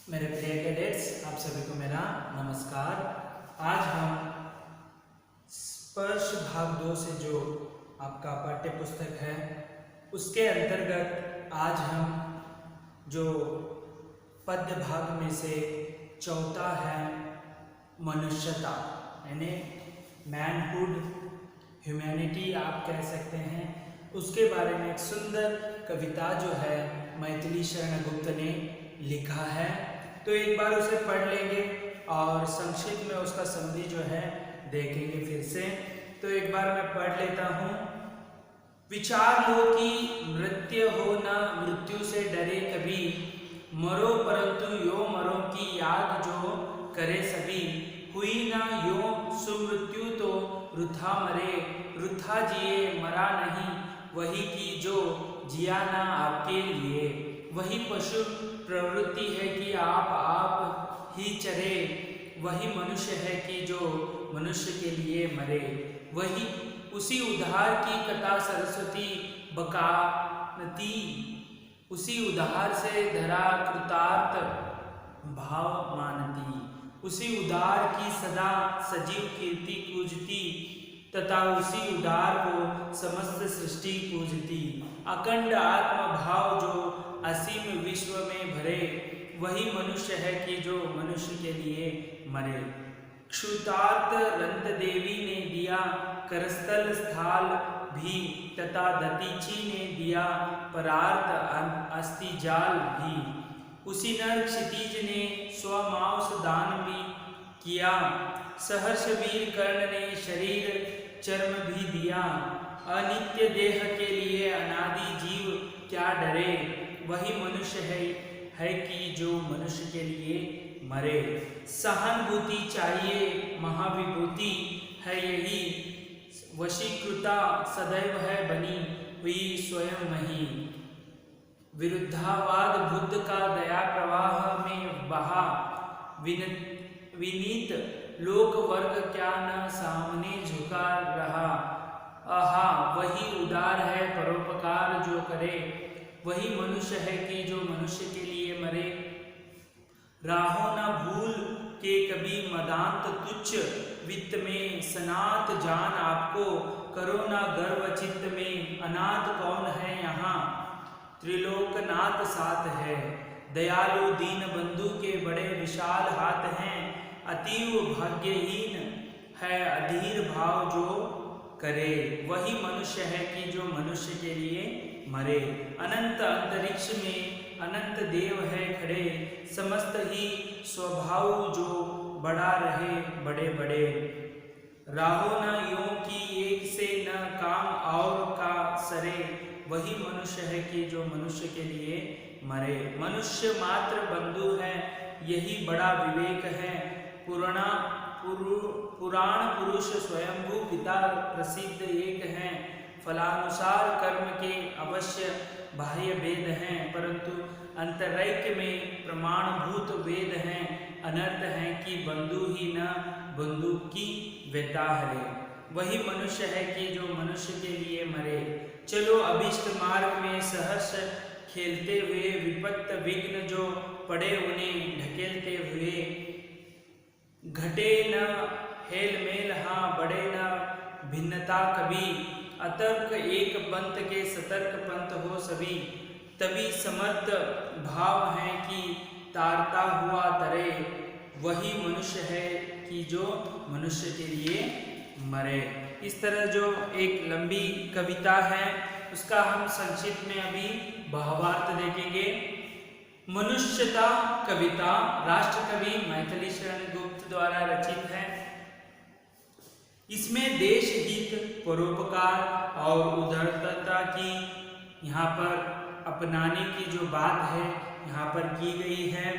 मेरे प्रिय कैडेट्स, आप सभी को मेरा नमस्कार। आज हम स्पर्श भाग 2 से जो आपका पाठ्य पुस्तक है उसके अंतर्गत आज हम जो पद्य भाग में से चौथा है मनुष्यता यानी मैनहुड, ह्यूमैनिटी आप कह सकते हैं, उसके बारे में एक सुंदर कविता जो है मैथिली शरण गुप्त ने लिखा है। तो एक बार उसे पढ़ लेंगे और संक्षिप्त में उसका समरी जो है देखेंगे फिर से। तो एक बार मैं पढ़ लेता हूँ। विचार लो कि मृत्यु हो न मृत्यु से डरे कभी, मरो परंतु यो मरो की याद जो करे सभी, हुई ना यो सुमृत्यु तो रुथा मरे, रुथा जिए मरा नहीं, वही की जो जिया ना आपके लिए, वही पशु प्रवृत्ति है कि आप ही चरे, वही मनुष्य है कि जो मनुष्य के लिए मरे, वही उसी उद्धार की कथा सरस्वती बकानती, उसी उद्धार से धरा कृतार्थ भाव मानती, उसी उद्धार की सदा सजीव कीर्ति पूजती, तथा उसी उद्धार को समस्त सृष्टि पूजती, अखंड आत्म भाव जो असीम विश्व में भरे, वही मनुष्य है कि जो मनुष्य के लिए मरे। क्षुतार्थ रंत देवी ने दिया करस्थल स्थाल भी, तथा दतीची ने दिया परार्थ अस्थि जाल भी, उसी नर क्षितिज ने स्वमांस दान भी किया, सहर्ष वीर कर्ण ने शरीर चर्म भी दिया, अनित्य देह के लिए अनादि जीव क्या डरे, वही मनुष्य है कि जो मनुष्य के लिए मरे। सहानुभूति चाहिए महाविभूति है यही, वशीकृता सदैव है बनी हुई स्वयं मही, विरुद्धावाद बुद्ध का दया प्रवाह में बहा, विनीत लोक वर्ग क्या न सामने झुका रहा, आहा वही उदार है परोपकार जो करे, वही मनुष्य है कि जो मनुष्य के लिए मरे। राहो न भूल के कभी मदांत तुच्छ, वित्त में सनात जान आपको, करो ना गर्व चित्त में, अनाथ कौन है यहाँ, त्रिलोकनाथ साथ है, दयालु दीन बंधु के बड़े विशाल हाथ हैं, अतीव भाग्यहीन है अधीर भाव जो करे, वही मनुष्य है कि जो मनुष्य के लिए मरे। अनंत अंतरिक्ष में अनंत देव है खड़े, समस्त ही स्वभाव जो बड़ा रहे बड़े बड़े, राहो न यों की एक से न काम और का सरे, वही मनुष्य है कि जो मनुष्य के लिए मरे। मनुष्य मात्र बंधु है यही बड़ा विवेक है, पुराण पुरुष स्वयंभू पिता प्रसिद्ध एक हैं, फलानुसार कर्म के अवश्य बाह्य भेद हैं, परंतु अंतरैक्य में प्रमाणभूत वेद हैं, अनर्थ है कि बंधु ही न बंधु की व्यथा हरे, वही मनुष्य है कि जो मनुष्य के लिए मरे। चलो अभिष्ट मार्ग में सहर्ष खेलते हुए, विपत्त विघ्न जो पड़े उन्हें ढकेलते हुए, घटे न हेल मेल हाँ बढ़े न भिन्नता कभी, अतर्क एक पंथ के सतर्क पंथ हो सभी, तभी समर्थ भाव है कि तारता हुआ तरे, वही मनुष्य है कि जो मनुष्य के लिए मरे। इस तरह जो एक लंबी कविता है उसका हम संक्षिप्त में अभी भावार्थ देखेंगे। मनुष्यता कविता राष्ट्रकवि मैथिली शरण गुप्त द्वारा रचित है। इसमें देश हित, परोपकार और उदारता की यहाँ पर अपनाने की जो बात है यहाँ पर की गई है।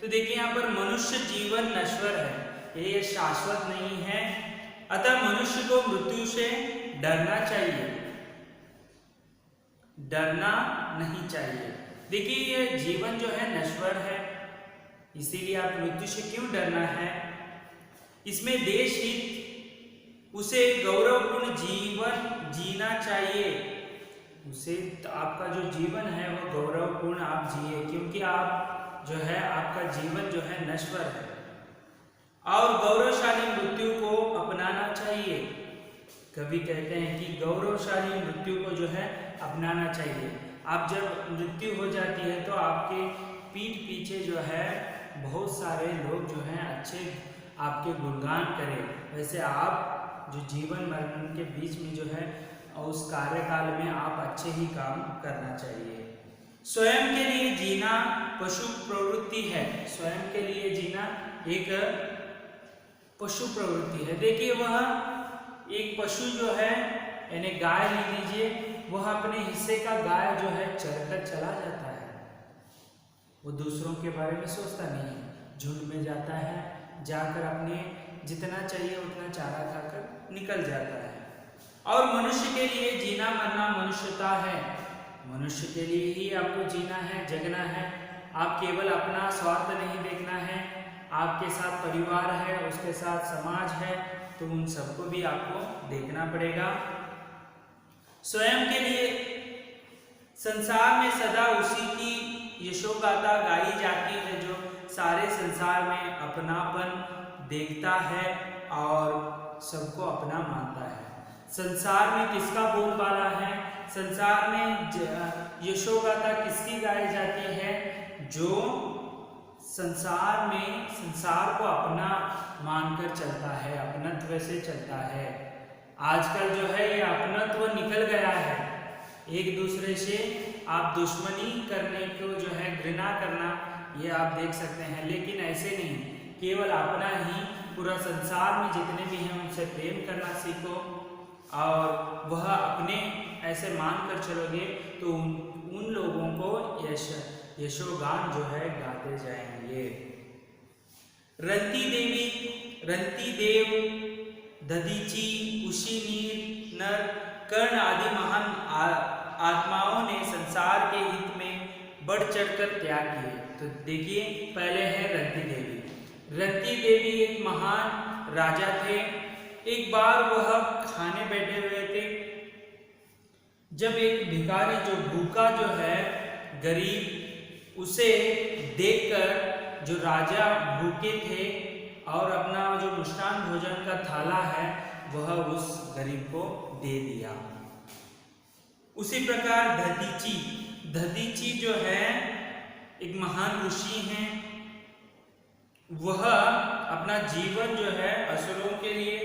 तो देखिए यहाँ पर मनुष्य जीवन नश्वर है, ये शाश्वत नहीं है, अतः मनुष्य को मृत्यु से डरना चाहिए, डरना नहीं चाहिए। देखिए ये जीवन जो है नश्वर है, इसीलिए आप मृत्यु से क्यों डरना है। इसमें देश हित, उसे गौरवपूर्ण जीवन जीना चाहिए, उसे तो आपका जो जीवन है वो गौरवपूर्ण आप जिए, क्योंकि आप जो है आपका जीवन जो है नश्वर है और गौरवशाली मृत्यु को अपनाना चाहिए। कवि कहते हैं कि गौरवशाली मृत्यु को जो है अपनाना चाहिए। आप जब मृत्यु हो जाती है तो आपके पीठ पीछे जो है बहुत सारे लोग जो हैं अच्छे आपके गुणगान करें, वैसे आप जो जीवन मरण के बीच में जो है उस कार्यकाल में आप अच्छे ही काम करना चाहिए। स्वयं के लिए जीना पशु प्रवृत्ति है। स्वयं के लिए जीना एक पशु प्रवृत्ति है। देखिए वह एक पशु जो है, यानी गाय ले लीजिए, वह अपने हिस्से का गाय जो है चरकर चला जाता है, वो दूसरों के बारे में सोचता नहीं है, झुंड में जाता है, जाकर अपने जितना चाहिए उतना चारा खाकर निकल जाता है। और मनुष्य के लिए जीना मरना मनुष्यता है। मनुष्य के लिए ही आपको जीना है, जगना है। आप केवल अपना स्वार्थ नहीं देखना है, आपके साथ परिवार है, उसके साथ समाज है, तो उन सबको भी आपको देखना पड़ेगा। स्वयं के लिए संसार में सदा उसी की यशोगाथा गाई जाती है जो सारे संसार में अपनापन देखता है और सबको अपना मानता है। संसार में किसका बोलबाला है, संसार में यशोगाथा किसकी गाई जाती है? जो संसार में संसार को अपना मानकर चलता है, अपनत्व से चलता है। आजकल जो है ये अपनत्व निकल गया है, एक दूसरे से आप दुश्मनी करने को जो है घृणा करना, ये आप देख सकते हैं, लेकिन ऐसे नहीं, केवल अपना ही पूरा संसार में जितने भी हैं उनसे प्रेम करना सीखो और वह अपने ऐसे मान कर चलोगे तो उन लोगों को यशोगान जो है गाते जाएंगे। रंती देव दधीची उशीनीर नर कर्ण आदि महान आत्माओं ने संसार के हित में बढ़ चढ़कर त्याग किए। तो देखिए पहले है रंती देवी। रंती देवी एक महान राजा थे। एक बार वह खाने बैठे हुए थे, जब एक भिखारी जो भूखा जो है गरीब, उसे देखकर जो राजा भूखे थे और अपना जो मिष्टान भोजन का थाला है वह उस गरीब को दे दिया। उसी प्रकार दधीची जो है एक महान ऋषि हैं, वह अपना जीवन जो है असुरों के लिए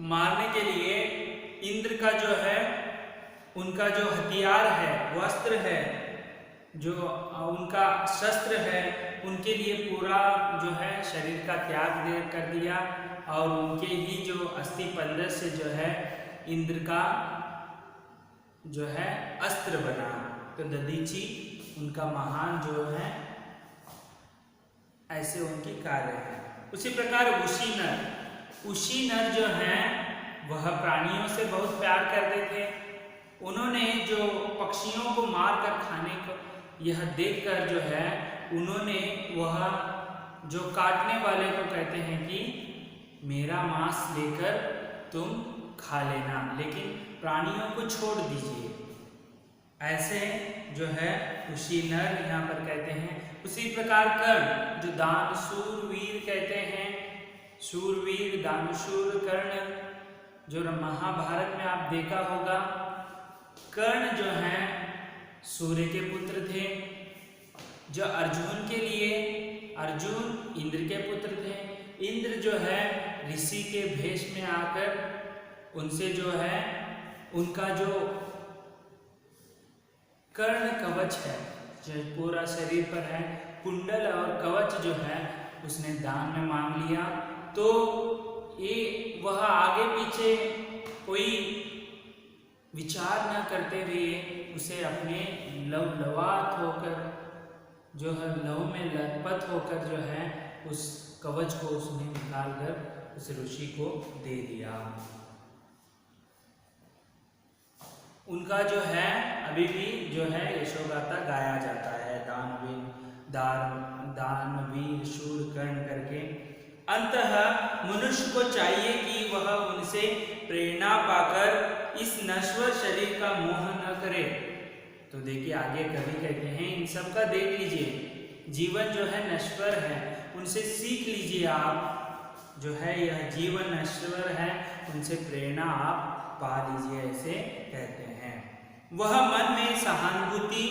मारने के लिए इंद्र का जो है उनका जो हथियार है, वस्त्र है, जो उनका शस्त्र है, उनके लिए पूरा जो है शरीर का त्याग कर दिया और उनके ही जो अस्थि पंजर से जो है इंद्र का जो है अस्त्र बना। तो दधीची उनका महान जो है ऐसे उनकी कार्य है। उसी प्रकार उशी नर जो है वह प्राणियों से बहुत प्यार करते थे। उन्होंने जो पक्षियों को मार कर खाने को यह देखकर जो है उन्होंने वह जो काटने वाले को कहते हैं कि मेरा मांस लेकर तुम खा लेना, लेकिन प्राणियों को छोड़ दीजिए। ऐसे जो है उशी नर यहाँ पर कहते हैं। उसी प्रकार कर्ण जो दानशूर वीर कहते हैं, शूरवीर दानशूर कर्ण, जो महाभारत में आप देखा होगा। कर्ण जो है सूर्य के पुत्र थे। जो अर्जुन के लिए, अर्जुन इंद्र के पुत्र थे। इंद्र जो है ऋषि के भेष में आकर उनसे जो है उनका जो कर्ण कवच है जो पूरा शरीर पर है, कुंडल और कवच जो है उसने दान में मांग लिया। तो ये वह आगे पीछे कोई विचार न करते हुए उसे अपने लवात होकर जो है लव में लथपथ होकर जो है उस कवच को उसने निकालकर उस ऋषि को दे दिया। उनका जो है अभी भी जो है यशोगाथा गाया जाता है, दानवीर शूर कर्ण करके। अंततः मनुष्य को चाहिए कि वह उनसे प्रेरणा पाकर इस नश्वर शरीर का मोह न करे। तो देखिए आगे कवि कहते हैं इन सब का देख लीजिए, जीवन जो है नश्वर है, उनसे सीख लीजिए आप, जो है यह जीवन नश्वर है, उनसे प्रेरणा आप पा लीजिए, ऐसे कहते हैं। वह मन में सहानुभूति,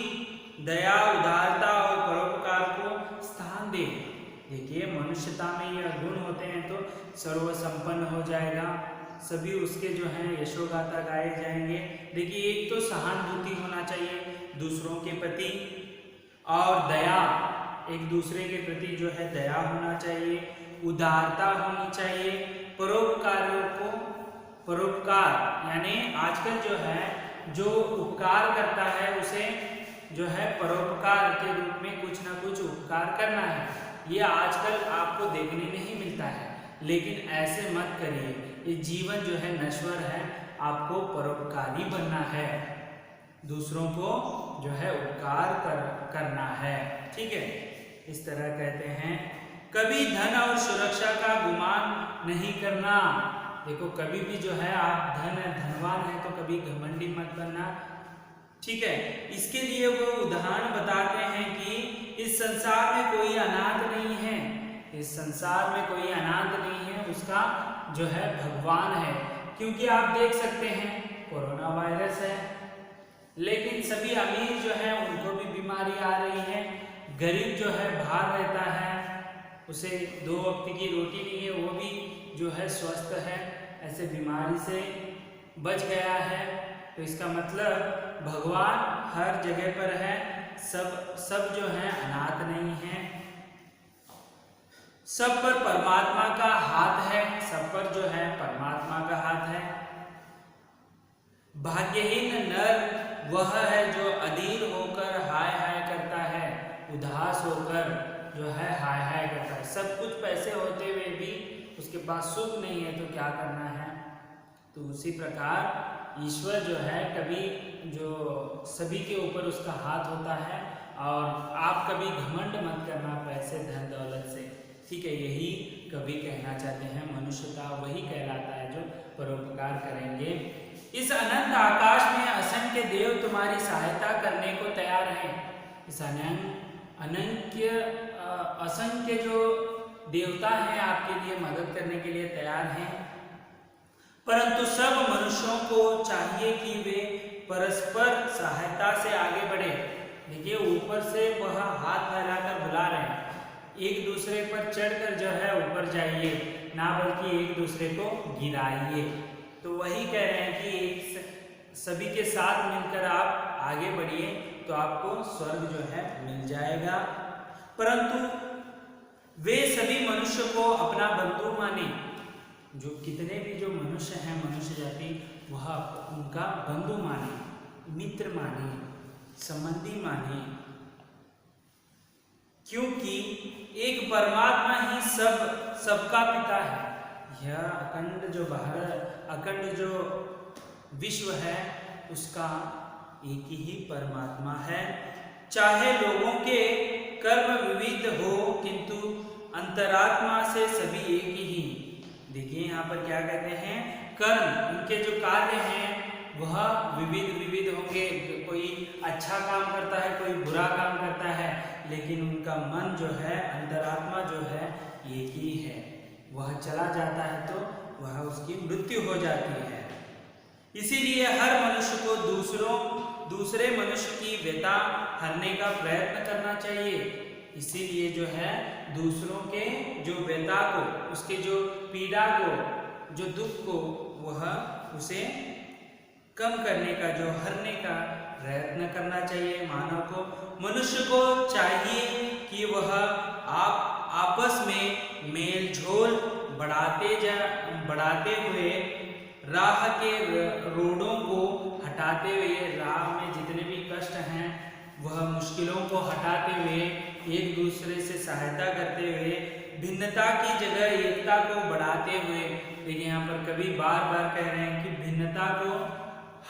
दया, उदारता और परोपकार को स्थान दे। देखिए मनुष्यता में यह गुण होते हैं तो सर्वसंपन्न हो जाएगा, सभी उसके जो हैं यशोगाथा गाए जाएंगे। देखिए एक तो सहानुभूति होना चाहिए दूसरों के प्रति, और दया, एक दूसरे के प्रति जो है दया होना चाहिए, उदारता होनी चाहिए, परोपकार यानी आजकल जो है जो उपकार करता है उसे जो है परोपकार के रूप में कुछ ना कुछ उपकार करना है। ये आजकल आपको देखने नहीं मिलता है, लेकिन ऐसे मत करिए, ये जीवन जो है नश्वर है, आपको परोपकारी बनना है, दूसरों को जो है उपकार करना है, ठीक है। इस तरह कहते हैं कभी धन और सुरक्षा का गुमान नहीं करना। देखो कभी भी जो है आप धनवान है तो कभी घमंडी मत बनना, ठीक है। इसके लिए वो उदाहरण बताते हैं कि इस संसार में कोई अनाथ नहीं है, इस संसार में कोई अनाथ नहीं है, उसका जो है भगवान है। क्योंकि आप देख सकते हैं कोरोना वायरस है, लेकिन सभी अमीर जो है उनको भी बीमारी आ रही है, गरीब जो है बाहर रहता है, उसे 2 वक्त की रोटी नहीं है, वो भी जो है स्वस्थ है, ऐसे बीमारी से बच गया है। तो इसका मतलब भगवान हर जगह पर है, सब जो है अनाथ नहीं है, सब पर परमात्मा का हाथ है, सब पर जो है परमात्मा का हाथ है। भाग्यहीन नर वह है जो अधीर होकर हाय हाय करता है, उदास होकर जो है हाय हाय करता है। सब कुछ पैसे होते हुए भी उसके पास सुख नहीं है तो क्या करना है। तो उसी प्रकार ईश्वर जो है कभी जो सभी के ऊपर उसका हाथ होता है, और आप कभी घमंड मत करना पैसे धन दौलत से, ठीक है। यही कवि कहना चाहते हैं, मनुष्यता वही कहलाता है जो परोपकार करेंगे। इस अनंत आकाश में असंख्य देव तुम्हारी सहायता करने को तैयार हैं। इस असंख्य जो देवता हैं आपके लिए मदद करने के लिए तैयार हैं, परंतु सब मनुष्यों को चाहिए कि वे परस्पर सहायता से आगे बढ़े। देखिए ऊपर से वह हाथ फैलाकर बुला रहे हैं, एक दूसरे पर चढ़कर जो है ऊपर जाइए, ना बल्कि एक दूसरे को गिराइए। तो वही कह रहे हैं कि सभी के साथ मिलकर आप आगे बढ़िए तो आपको स्वर्ग जो है मिल जाएगा। परंतु वे सभी मनुष्य को अपना बंधु माने, जो कितने भी जो मनुष्य हैं, मनुष्य जाति, वह उनका बंधु माने, मित्र माने, संबंधी माने, क्योंकि एक परमात्मा ही सबका पिता है। यह अखंड जो विश्व है उसका एक ही परमात्मा है। चाहे लोगों के कर्म विविध हो, किंतु अंतरात्मा से सभी एक ही। देखिए यहाँ पर क्या कहते हैं, कर्म उनके जो कार्य हैं वह विविध होंगे, कोई अच्छा काम करता है, कोई बुरा काम करता है, लेकिन उनका मन जो है, अंतरात्मा जो है एक ही है। वह चला जाता है तो वह उसकी मृत्यु हो जाती है। इसीलिए हर मनुष्य को दूसरे मनुष्य की व्यथा हरने का प्रयत्न करना चाहिए। इसीलिए जो है दूसरों के जो व्यथा को, उसके जो पीड़ा को, जो दुख को, वह उसे कम करने का, जो हरने का प्रयत्न करना चाहिए मानव को। मनुष्य को चाहिए कि वह आपस में मेल झोल बढ़ाते हुए राह के रोड़ों को हटाते हुए, राह में जितने भी कष्ट हैं वह मुश्किलों को हटाते हुए, एक दूसरे से सहायता करते हुए, भिन्नता की जगह एकता को बढ़ाते हुए। देखिए यहाँ पर कवि बार बार कह रहे हैं कि भिन्नता को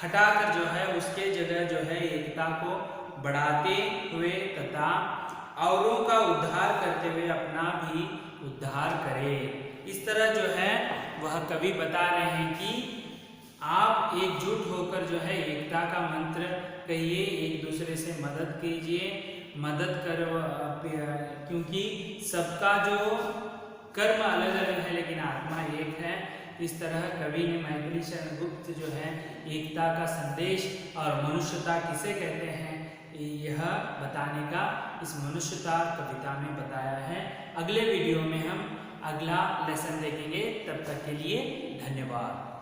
हटाकर जो है उसके जगह जो है एकता को बढ़ाते हुए तथा औरों का उद्धार करते हुए अपना भी उद्धार करे। इस तरह जो है वह कवि बता रहे हैं कि आप एकजुट होकर जो है एकता का मंत्र कहिए, एक दूसरे से मदद कीजिए, मदद करो, क्योंकि सबका जो कर्म अलग अलग है लेकिन आत्मा एक है। इस तरह कवि ने मैथिली शरण गुप्त जो है एकता का संदेश और मनुष्यता किसे कहते हैं यह बताने का इस मनुष्यता कविता में बताया है। अगले वीडियो में हम अगला लेसन देखेंगे, तब तक के लिए धन्यवाद।